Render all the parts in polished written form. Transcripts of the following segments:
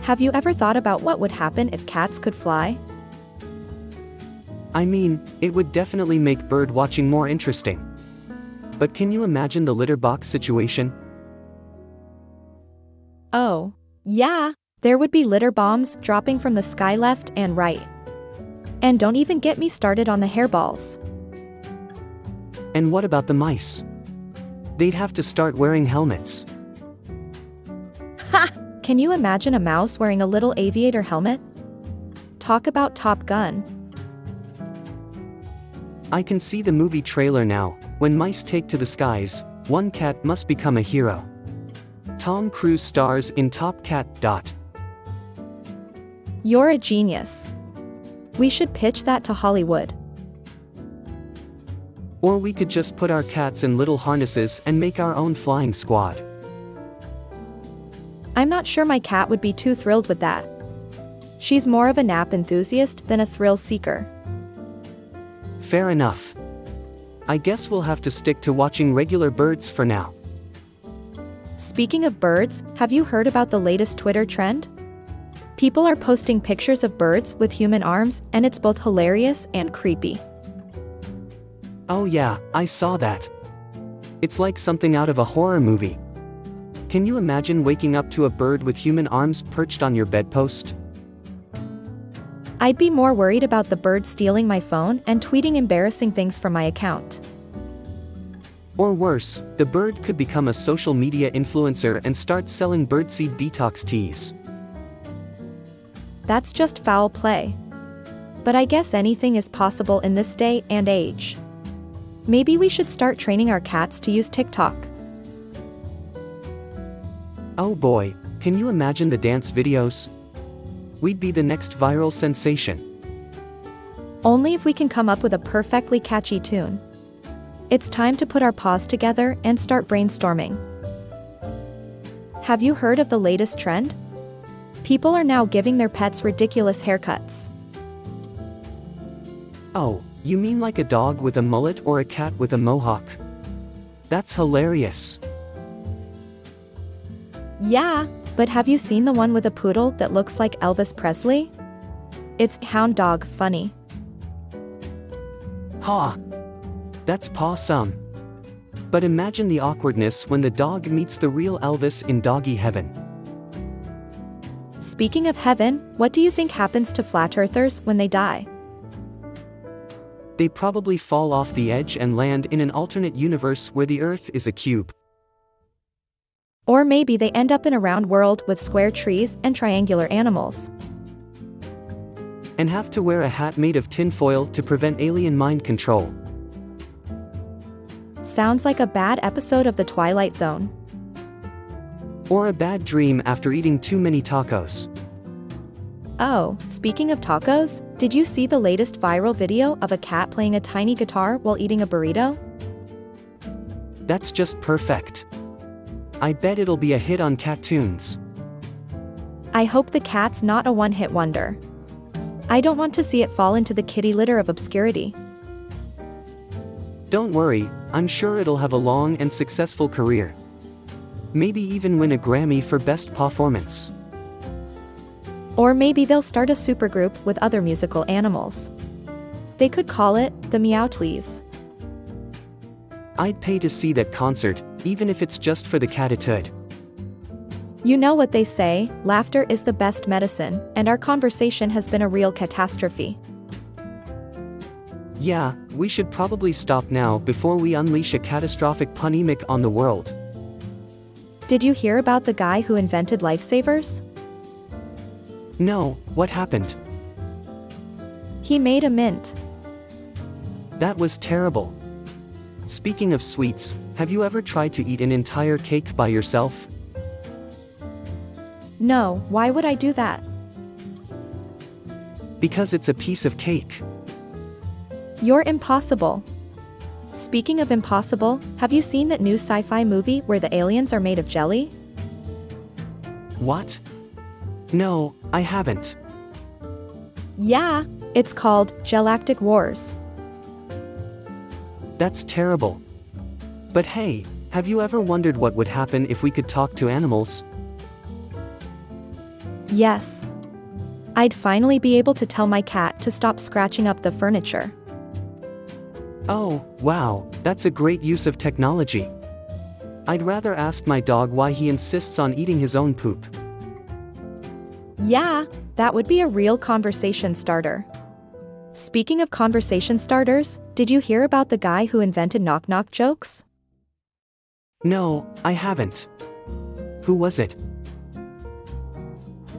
Have you ever thought about what would happen if cats could fly? I mean, it would definitely make bird watching more interesting. But can you imagine the litter box situation? Oh, yeah. There would be litter bombs dropping from the sky left and right. And don't even get me started on the hairballs. And what about the mice? They'd have to start wearing helmets. Ha! Can you imagine a mouse wearing a little aviator helmet? Talk about Top Gun. I can see the movie trailer now. When mice take to the skies, one cat must become a hero. Tom Cruise stars in Top Cat. You're a genius. We should pitch that to Hollywood. Or we could just put our cats in little harnesses and make our own flying squad. I'm not sure my cat would be too thrilled with that. She's more of a nap enthusiast than a thrill seeker. Fair enough. I guess we'll have to stick to watching regular birds for now. Speaking of birds, have you heard about the latest Twitter trend? People are posting pictures of birds with human arms, and it's both hilarious and creepy. Oh yeah, I saw that. It's like something out of a horror movie. Can you imagine waking up to a bird with human arms perched on your bedpost? I'd be more worried about the bird stealing my phone and tweeting embarrassing things from my account. Or worse, the bird could become a social media influencer and start selling birdseed detox teas. That's just foul play. But I guess anything is possible in this day and age. Maybe we should start training our cats to use TikTok. Oh boy, can you imagine the dance videos? We'd be the next viral sensation. Only if we can come up with a perfectly catchy tune. It's time to put our paws together and start brainstorming. Have you heard of the latest trend? People are now giving their pets ridiculous haircuts. Oh, you mean like a dog with a mullet or a cat with a mohawk? That's hilarious. Yeah, but have you seen the one with a poodle that looks like Elvis Presley? It's hound dog funny. Ha! That's pawsome. But imagine the awkwardness when the dog meets the real Elvis in doggy heaven. Speaking of heaven, what do you think happens to flat earthers when they die? They probably fall off the edge and land in an alternate universe where the Earth is a cube. Or maybe they end up in a round world with square trees and triangular animals. And have to wear a hat made of tinfoil to prevent alien mind control. Sounds like a bad episode of The Twilight Zone. Or a bad dream after eating too many tacos. Oh, speaking of tacos, did you see the latest viral video of a cat playing a tiny guitar while eating a burrito? That's just perfect. I bet it'll be a hit on Cattoons. I hope the cat's not a one-hit wonder. I don't want to see it fall into the kitty litter of obscurity. Don't worry, I'm sure it'll have a long and successful career. Maybe even win a Grammy for Best Performance. Or maybe they'll start a supergroup with other musical animals. They could call it the Meowtleys. I'd pay to see that concert, even if it's just for the catitude. You know what they say, laughter is the best medicine, and our conversation has been a real catastrophe. Yeah, we should probably stop now before we unleash a catastrophic pandemic on the world. Did you hear about the guy who invented lifesavers? No, what happened? He made a mint. That was terrible. Speaking of sweets, have you ever tried to eat an entire cake by yourself? No, why would I do that? Because it's a piece of cake. You're impossible. Speaking of impossible, have you seen that new sci-fi movie where the aliens are made of jelly? What? No, I haven't. Yeah, it's called Galactic Wars. That's terrible. But hey, have you ever wondered what would happen if we could talk to animals? Yes. I'd finally be able to tell my cat to stop scratching up the furniture. Oh, wow, that's a great use of technology. I'd rather ask my dog why he insists on eating his own poop. Yeah, that would be a real conversation starter. Speaking of conversation starters, did you hear about the guy who invented knock-knock jokes? No, I haven't. Who was it?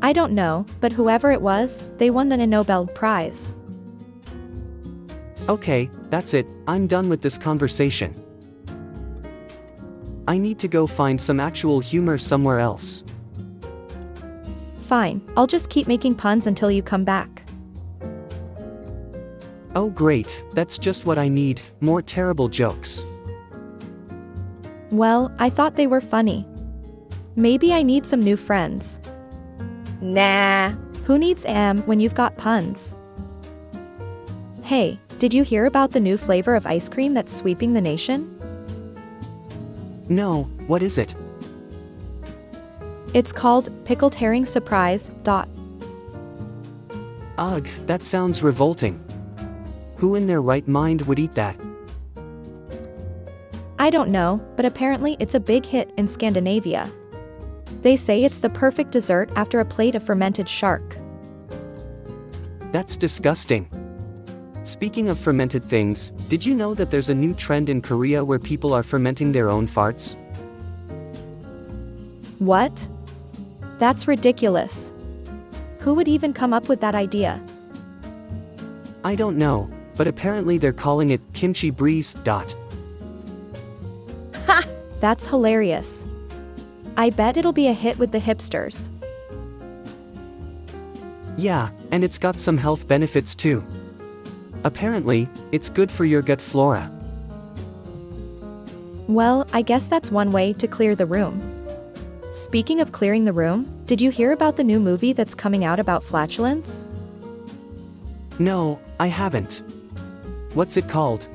I don't know, but whoever it was, they won the Nobel Prize. Okay, that's it, I'm done with this conversation. I need to go find some actual humor somewhere else. Fine, I'll just keep making puns until you come back. Oh great, that's just what I need, more terrible jokes. Well, I thought they were funny. Maybe I need some new friends. Nah, who needs when you've got puns? Hey, did you hear about the new flavor of ice cream that's sweeping the nation? No, what is it? It's called Pickled Herring Surprise. Ugh, that sounds revolting. Who in their right mind would eat that? I don't know, but apparently it's a big hit in Scandinavia. They say it's the perfect dessert after a plate of fermented shark. That's disgusting. Speaking of fermented things, did you know that there's a new trend in Korea where people are fermenting their own farts? What? That's ridiculous. Who would even come up with that idea? I don't know, but apparently they're calling it kimchi breeze. Ha! That's hilarious. I bet it'll be a hit with the hipsters. Yeah, and it's got some health benefits too. Apparently, it's good for your gut flora. Well, I guess that's one way to clear the room. Speaking of clearing the room, did you hear about the new movie that's coming out about flatulence? No, I haven't. What's it called?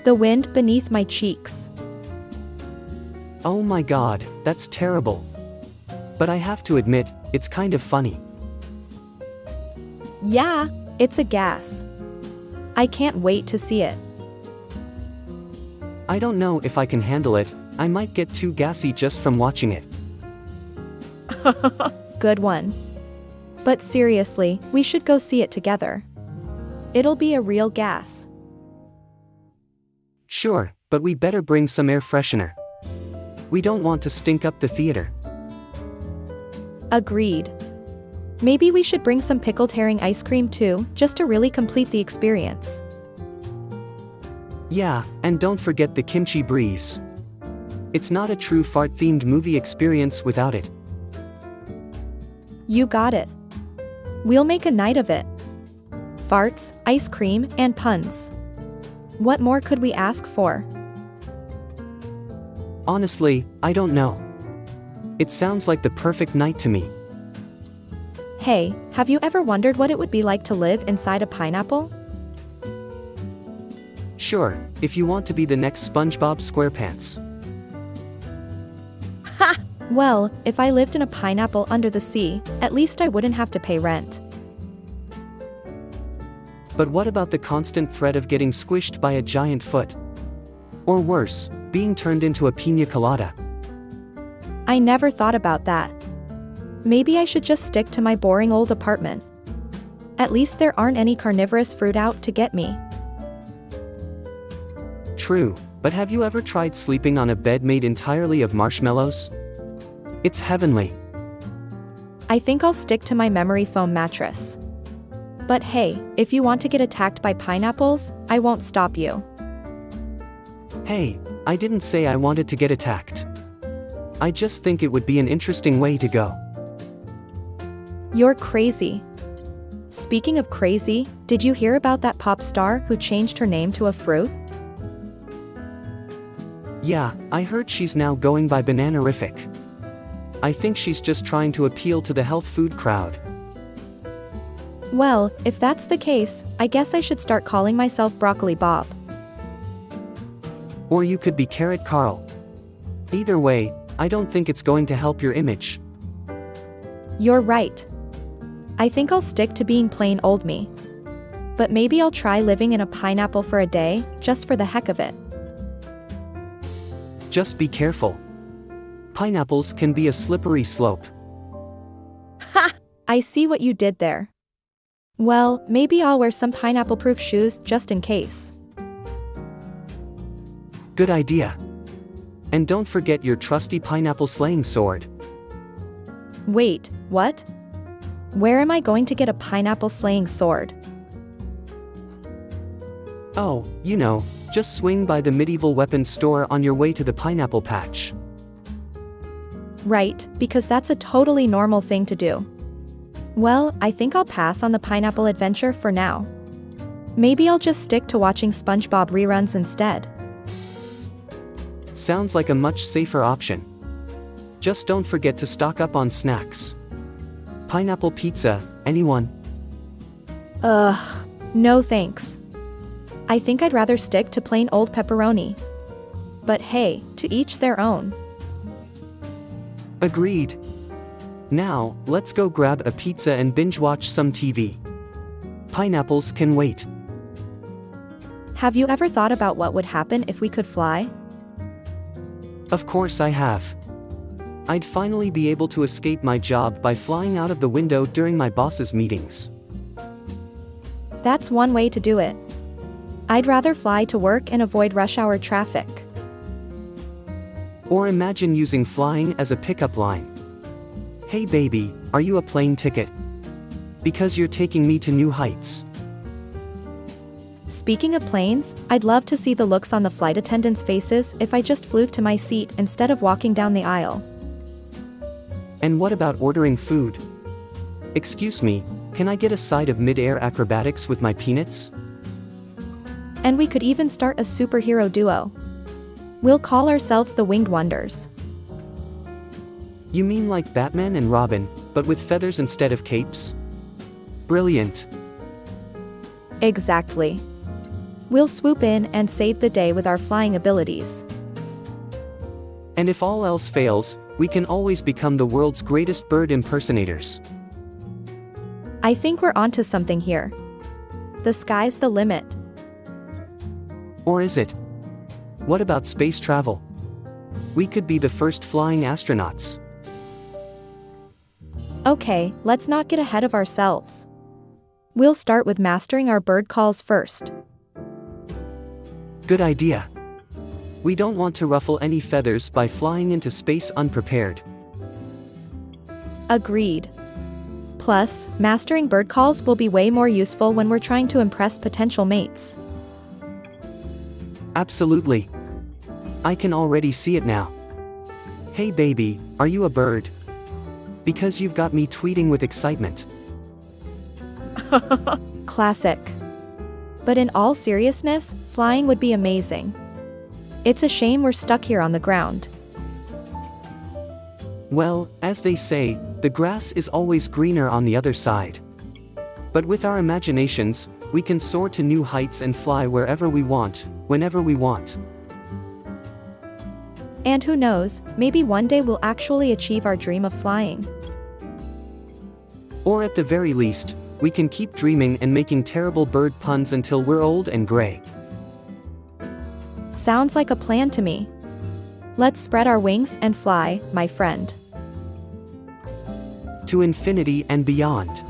The Wind Beneath My Cheeks. Oh my god, that's terrible. But I have to admit, it's kind of funny. Yeah, it's a gas. I can't wait to see it. I don't know if I can handle it, I might get too gassy just from watching it. Good one. But seriously, we should go see it together. It'll be a real gas. Sure, but we better bring some air freshener. We don't want to stink up the theater. Agreed. Maybe we should bring some pickled herring ice cream too, just to really complete the experience. Yeah, and don't forget the kimchi breeze. It's not a true fart-themed movie experience without it. You got it. We'll make a night of it. Farts, ice cream, and puns. What more could we ask for? Honestly, I don't know. It sounds like the perfect night to me. Hey, have you ever wondered what it would be like to live inside a pineapple? Sure, if you want to be the next SpongeBob SquarePants. Ha! Well, if I lived in a pineapple under the sea, at least I wouldn't have to pay rent. But what about the constant threat of getting squished by a giant foot? Or worse, being turned into a piña colada? I never thought about that. Maybe I should just stick to my boring old apartment. At least there aren't any carnivorous fruit out to get me. True, but have you ever tried sleeping on a bed made entirely of marshmallows? It's heavenly. I think I'll stick to my memory foam mattress. But hey, if you want to get attacked by pineapples, I won't stop you. Hey, I didn't say I wanted to get attacked. I just think it would be an interesting way to go. You're crazy. Speaking of crazy, did you hear about that pop star who changed her name to a fruit? Yeah, I heard she's now going by Bananarific. I think she's just trying to appeal to the health food crowd. Well, if that's the case, I guess I should start calling myself Broccoli Bob. Or you could be Carrot Carl. Either way, I don't think it's going to help your image. You're right. I think I'll stick to being plain old me. But maybe I'll try living in a pineapple for a day, just for the heck of it. Just be careful. Pineapples can be a slippery slope. Ha! I see what you did there. Well, maybe I'll wear some pineapple-proof shoes just in case. Good idea. And don't forget your trusty pineapple slaying sword. Wait, what? Where am I going to get a pineapple slaying sword? Oh, you know, just swing by the medieval weapons store on your way to the pineapple patch. Right, because that's a totally normal thing to do. Well, I think I'll pass on the pineapple adventure for now. Maybe I'll just stick to watching SpongeBob reruns instead. Sounds like a much safer option. Just don't forget to stock up on snacks. Pineapple pizza, anyone? No thanks. I think I'd rather stick to plain old pepperoni. But hey, to each their own. Agreed. Now, let's go grab a pizza and binge watch some TV. Pineapples can wait. Have you ever thought about what would happen if we could fly? Of course I have. I'd finally be able to escape my job by flying out of the window during my boss's meetings. That's one way to do it. I'd rather fly to work and avoid rush hour traffic. Or imagine using flying as a pickup line. Hey baby, are you a plane ticket? Because you're taking me to new heights. Speaking of planes, I'd love to see the looks on the flight attendants' faces if I just flew to my seat instead of walking down the aisle. And what about ordering food? Excuse me, can I get a side of mid-air acrobatics with my peanuts? And we could even start a superhero duo. We'll call ourselves the Winged Wonders. You mean like Batman and Robin, but with feathers instead of capes? Brilliant. Exactly. We'll swoop in and save the day with our flying abilities. And if all else fails, we can always become the world's greatest bird impersonators. I think we're onto something here. The sky's the limit. Or is it? What about space travel? We could be the first flying astronauts. Okay, let's not get ahead of ourselves. We'll start with mastering our bird calls first. Good idea. We don't want to ruffle any feathers by flying into space unprepared. Agreed. Plus, mastering bird calls will be way more useful when we're trying to impress potential mates. Absolutely. I can already see it now. Hey baby, are you a bird? Because you've got me tweeting with excitement. Classic. But in all seriousness, flying would be amazing. It's a shame we're stuck here on the ground. Well, as they say, the grass is always greener on the other side. But with our imaginations, we can soar to new heights and fly wherever we want, whenever we want. And who knows, maybe one day we'll actually achieve our dream of flying. Or at the very least, we can keep dreaming and making terrible bird puns until we're old and gray. Sounds like a plan to me. Let's spread our wings and fly, my friend. To infinity and beyond.